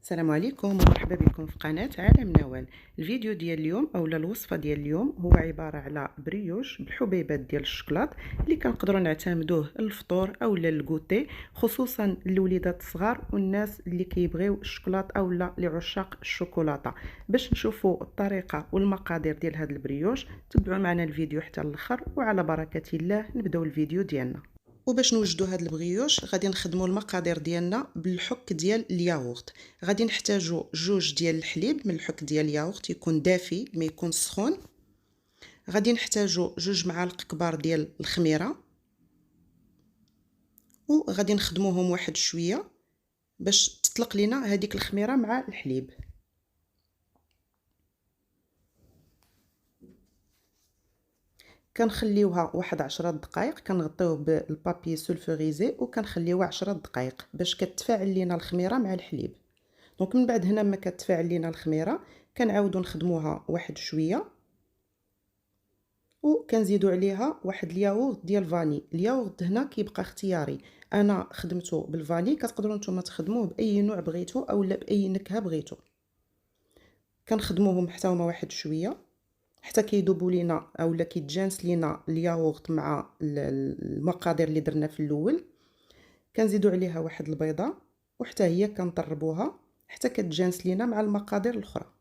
السلام عليكم ومرحبا بكم في قناة عالم نوال. الفيديو ديال اليوم اولا الوصفة ديال اليوم هو عبارة على بريوش بالحبيبات ديال الشكلاط اللي كنقدروا نعتمدوه للفطور اولا للكوتي، خصوصا للوليدات الصغار والناس اللي كيبغيو الشكلاط اولا لعشاق الشوكولاته. باش نشوفوا الطريقة والمقادير ديال هذا البريوش تبعوا معنا الفيديو حتى الاخر، وعلى بركة الله نبداو الفيديو ديالنا. وباش نوجدوا هاد البغيوش غادي نخدموا المقادير ديالنا بالحك ديال الياغورت. غادي نحتاجوا جوج ديال الحليب من الحك ديال الياغورت يكون دافي ما يكون سخون. غادي نحتاجوا جوج معالق كبار ديال الخميره، وغادي نخدموهم واحد شويه باش تطلق لينا هذيك الخميره مع الحليب. كنخليوها واحد 10 دقائق، كنغطيوه بالبابي سولفوريزي وكنخليوها 10 دقائق باش كتفاعل لينا الخميره مع الحليب. دونك من بعد هنا ما كتفاعل لينا الخميره كنعاودو نخدموها واحد شويه، وكنزيدو عليها واحد الياغورت ديال فاني. الياغورت هنا كيبقى اختياري، انا خدمته بالفاني، كتقدروا نتوما تخدموه باي نوع بغيتو اولا باي نكهه بغيتو. كنخدموهم حتى هما واحد شويه حتى كيذوبوا لينا اولا كيتجانس لينا الياغورت مع المقادير اللي درنا في الاول. كنزيدوا عليها واحد البيضه وحتى هي كنطربوها حتى كتجانس لينا مع المقادير الاخرى.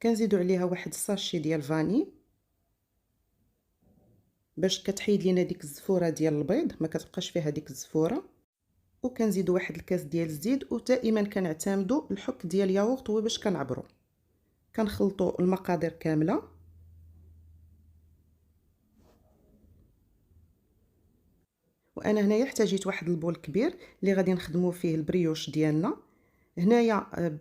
كنزيدوا عليها واحد الساشي ديال فاني باش كتحيد لينا ديك الزفوره ديال البيض، ما كتبقاش فيها ديك الزفوره. وكنزيدوا واحد الكاس ديال الزيت، ودائما كنعتمدوا الحك ديال الياغورت هو باش كنعبروا. كنخلطوا المقادير كامله. وانا هنايا احتاجيت واحد البول كبير اللي غادي نخدموا فيه البريوش ديالنا. هنايا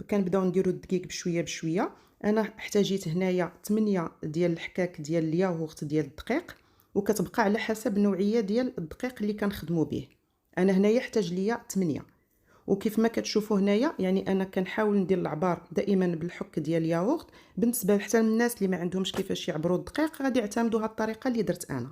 كنبداو نديروا الدقيق بشويه بشويه. انا احتاجيت هنايا 8 ديال الحكاك ديال الياغورت ديال الدقيق، وكتبقى على حسب نوعيه ديال الدقيق اللي كنخدموا به. انا هنايا احتاج ليا 8. وكيف ما كتشوفوا هنايا يعني انا كنحاول ندير العبار دائما بالحك ديال الياغورت. بالنسبه حتى للناس اللي ما عندهمش كيفاش يعبروا الدقيق غادي يعتمدوا هذه الطريقه اللي درت انا.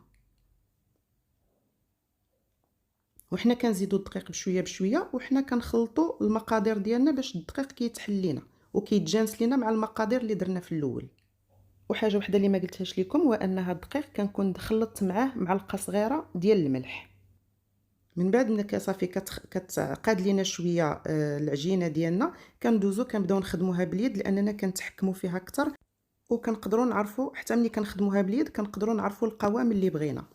وحنا كنزيدوا الدقيق بشويه بشويه، وحنا كنخلطوا المقادير ديالنا باش الدقيق كيتحل لينا وكيتجانس لينا مع المقادير اللي درنا في الاول. وحاجه وحده اللي ما قلتهاش لكم هو ان هذا الدقيق كنكون خلطت معاه معلقه صغيره ديال الملح. من بعد ما صافي كتعقد لينا شويه العجينه ديالنا، كندوزو كنبداو نخدموها باليد لاننا كنتحكموا فيها اكثر، وكنقدروا نعرفوا حتى ملي كنخدموها باليد كنقدروا نعرفوا القوام اللي بغينا.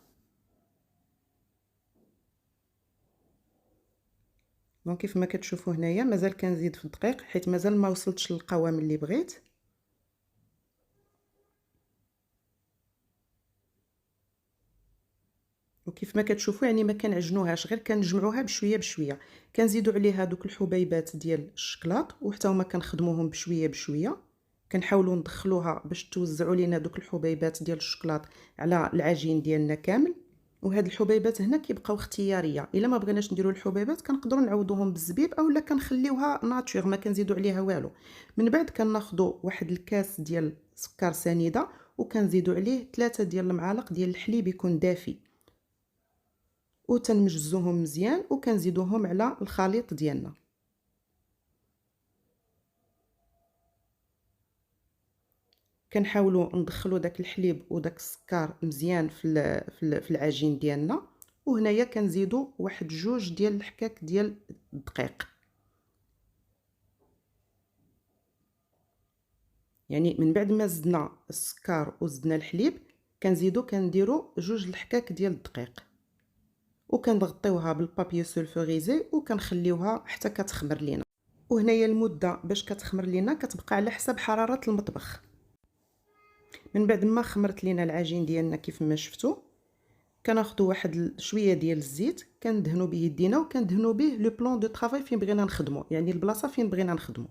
دونك كيف ما كتشوفوا هنايا مازال كنزيد في الدقيق حيت مازال ما وصلتش للقوام اللي بغيت. وكيف ما كتشوفوا يعني ما كنعجنوهاش، غير كنجمعوها بشويه بشويه. كنزيدوا عليها دوك الحبيبات ديال الشكلاط وحتى هما كنخدموهم بشويه بشويه. كنحاولوا ندخلوها باش توزعوا لينا دوك الحبيبات ديال الشكلاط على العجين ديالنا كامل. وهاد الحبيبات هنا كيبقاو اختياريه، الا ما بغيناش نديروا الحبيبات كنقدروا نعوضوهم بالزبيب اولا كنخليوها ناتشور ما كنزيدوا عليها والو. من بعد كناخذوا واحد الكاس ديال سكر سنيده وكنزيدوا عليه 3 ديال المعالق ديال الحليب يكون دافي، وتنمجزوهم مزيان وكنزيدوهم على الخليط ديالنا. كنحاولوا ندخلوا داك الحليب وداك السكر مزيان في العجين ديالنا. وهنايا كنزيدوا واحد جوج ديال الحكاك ديال الدقيق، يعني من بعد ما زدنا السكر وزدنا الحليب كنديروا جوج الحكاك ديال الدقيق، وكنغطيوها بالبابي سولفوريزي وكنخليوها حتى كتخمر لينا. وهنايا المده باش كتخمر لينا كتبقى على حسب حراره المطبخ. من بعد ما خمرت لينا العجين ديالنا كيف ما شفتوا كناخذوا واحد شويه ديال الزيت كندهنوا به يدينا وكندهنوا به لو بلان دو طرافاي فين بغينا نخدموا، يعني البلاصه فين بغينا نخدموا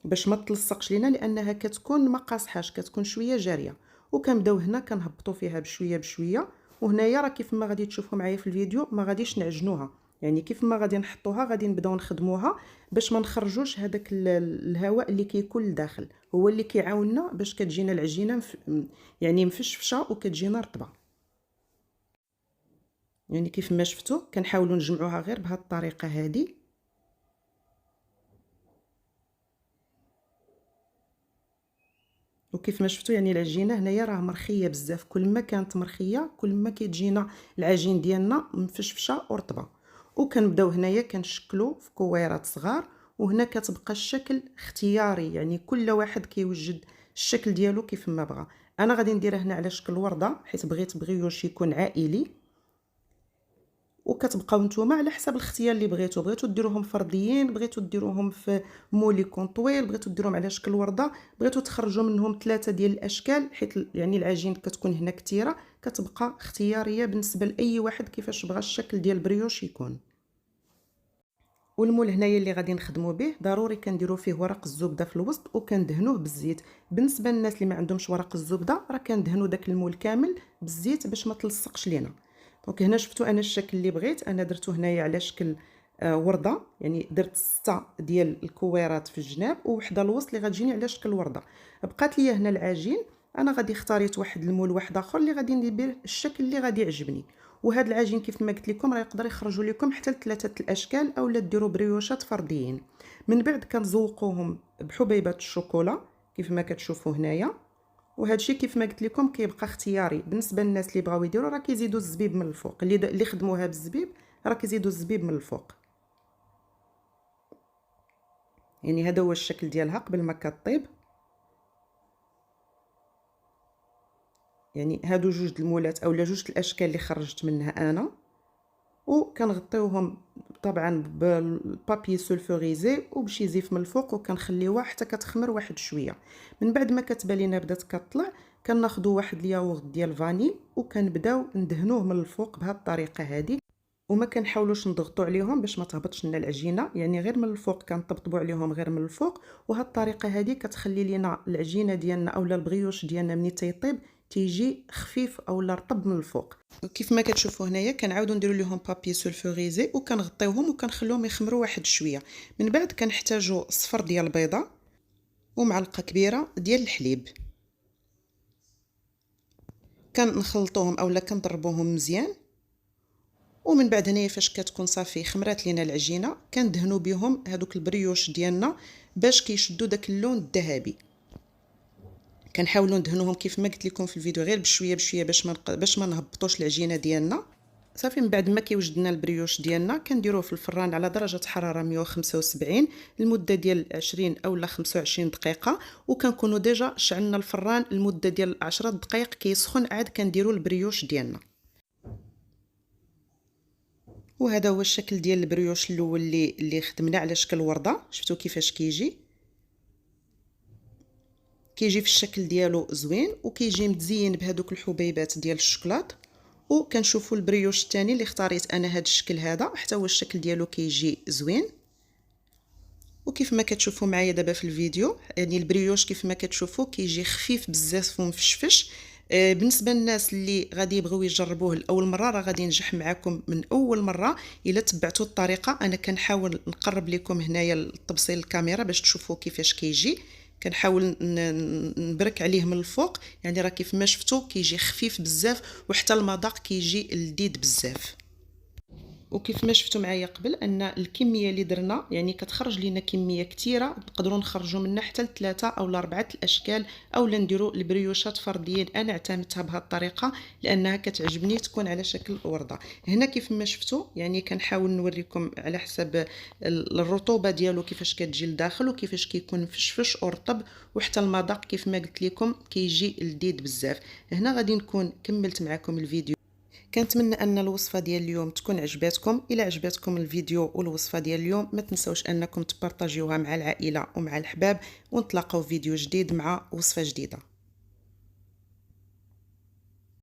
باش ما تلصقش لينا لانها كتكون ما قاصحاش كتكون شويه جاريه. وكنبداو هنا كنهبطوا فيها بشويه بشويه. وهنايا راه كيف ما غادي تشوفوا معايا في الفيديو ما غاديش نعجنوها، يعني كيف ما غادي نحطوها غادي نبداو نخدموها باش ما نخرجوش هذاك الهواء اللي كيكون لداخل، هو اللي كيعاوننا باش كتجينا العجينه يعني مفشفشه وكتجينا رطبه. يعني كيف ما شفتوا كنحاولوا نجمعوها غير بهذه الطريقه هذه. وكيف ما شفتوا يعني العجينه هنايا راه مرخيه بزاف، كل ما كانت مرخيه كل ما كيتجينا العجين ديالنا مفشفشه ورطبه. وكنبداو هنايا كنشكلوا في كويرات صغار، وهنا كتبقى الشكل اختياري، يعني كل واحد كيوجد الشكل ديالو كيف ما بغى. انا غادي نديرها هنا على شكل ورده حيت بغيت بريوش يكون عائلي، وكتبقاو نتوما على حسب الاختيار اللي بغيتو ديروهم فرديين، بغيتو ديروهم في موليكون طويل، بغيتو ديروهم على شكل ورده، بغيتو تخرجوا منهم 3 ديال الاشكال، حيت يعني العجين كتكون هنا كثيره، كتبقى اختياريه بالنسبه لاي واحد كيفاش بغى الشكل ديال البريوش يكون. والمول هنايا اللي غادي نخدموا به ضروري كنديروا فيه ورق الزبده في الوسط وكندهنوه بالزيت. بالنسبه للناس اللي ما عندهمش ورق الزبده راه كندهنوا داك المول كامل بالزيت باش ما تلصقش لينا. دونك هنا شفتوا انا الشكل اللي بغيت، انا درته هنايا على شكل ورده، يعني درت 6 ديال الكويرات في الجناب ووحده الوسط اللي غتجيني على شكل ورده. بقات لي هنا العجين، انا غادي اختاريت واحد المول واحد اخر اللي غادي ندير الشكل اللي غادي يعجبني. وهذا العجين كيف ما قلت لكم راه يقدر يخرجوا لكم حتى ل3 الاشكال اولا ديروا بريوشات فرديين. من بعد كنزوقوهم بحبيبات الشوكولا كيف ما كتشوفوا هنايا. وهذا الشيء كيف ما قلت لكم كيبقى اختياري بالنسبه للناس اللي بغاو يديروا، راه كيزيدوا الزبيب من الفوق، اللي خدموها بالزبيب راه كيزيدوا الزبيب من الفوق. يعني هذا هو الشكل ديالها قبل ما كطيب. يعني هادو جوج المولات اولا جوج الاشكال اللي خرجت منها انا، وكنغطيوهم طبعا بالبابي سولفوريزي وبشي زيف من الفوق وكنخليوها حتى كتخمر واحد شويه. من بعد ما كتبان لينا بدات كطلع كناخذوا واحد الياغورت ديال فاني وكنبداو ندهنوه من الفوق بهذه الطريقه هذه، وما كنحاولوش نضغطوا عليهم باش ما تهبطش لنا العجينه، يعني غير من الفوق كنطبطبوا عليهم غير من الفوق. وهذه الطريقه هذه كتخلي لينا العجينه ديالنا اولا البغيوش ديالنا ملي تيطيب تيجي خفيف اولا رطب من الفوق. وكيف ما كتشوفوا هنايا كنعاودوا نديروا لهم بابي سولفوريزي وكنغطيوهم وكنخليهم يخمروا واحد شويه. من بعد كنحتاجوا صفر ديال البيضه ومعلقه كبيره ديال الحليب، كنخلطوهم اولا كنضربوهم مزيان. ومن بعد هنايا فاش كتكون صافي خمرات لينا العجينه كندهنوا بهم هذوك البريوش ديالنا باش كيشدوا داك اللون الذهبي. كنحاولوا ندهنوهم كيف ما قلت لكم في الفيديو غير بشويه بشويه باش ما نهبطوش العجينه ديالنا. صافي من بعد ما كيوجدنا البريوش ديالنا كنديروه في الفران على درجه حراره 175 لمده ديال 20 اولا 25 دقيقه، وكنكونوا ديجا شعلنا الفران لمده ديال 10 دقائق كيسخن عاد كنديروا البريوش ديالنا. وهذا هو الشكل ديال البريوش الاول اللي خدمنا على شكل ورده. شفتوا كيفاش كيجي في الشكل ديالو زوين وكيجي متزين بهذوك الحبيبات ديال الشوكولات. وكنشوفوا البريوش الثاني اللي اختاريت انا هذا الشكل هذا حتى هو الشكل ديالو كيجي زوين. وكيف ما كتشوفوا معايا دابا في الفيديو يعني البريوش كيف ما كتشوفوا كيجي خفيف بزاف ومفشفش. بالنسبه للناس اللي غادي يبغيو يجربوه لاول مره راه غادي ينجح معكم من اول مره الا تبعتوا الطريقه. انا كنحاول نقرب لكم هنايا التبصيل الكاميرا باش تشوفوا كيفاش كيجي. كنحاول نبرك عليه من الفوق، يعني راه كيف ما شفتوا كيجي خفيف بزاف وحتى المذاق كيجي لذيذ بزاف. وكيف ما شفتوا معايا قبل ان الكميه اللي درنا يعني كتخرج لينا كميه كثيره، نقدروا نخرجوا منها حتى ل3 او 4 الاشكال اولا نديروا البريوشات فرديين. انا اعتمدتها بهذه الطريقه لانها كتعجبني تكون على شكل ورده. هنا كيف ما شفتوا يعني كنحاول نوريكم على حسب الرطوبه ديالو كيفاش كتجي لداخل وكيفاش كيكون مفشفش ورطب، وحتى المذاق كيف ما قلت لكم كيجي لذيذ بزاف. هنا غادي نكون كملت معكم الفيديو. كنتمنى ان الوصفه ديال اليوم تكون عجباتكم. الى عجباتكم الفيديو والوصفه ديال اليوم ما تنسوش انكم تبارطاجيوها مع العائله ومع الاحباب، ونتلاقاو في فيديو جديد مع وصفه جديده.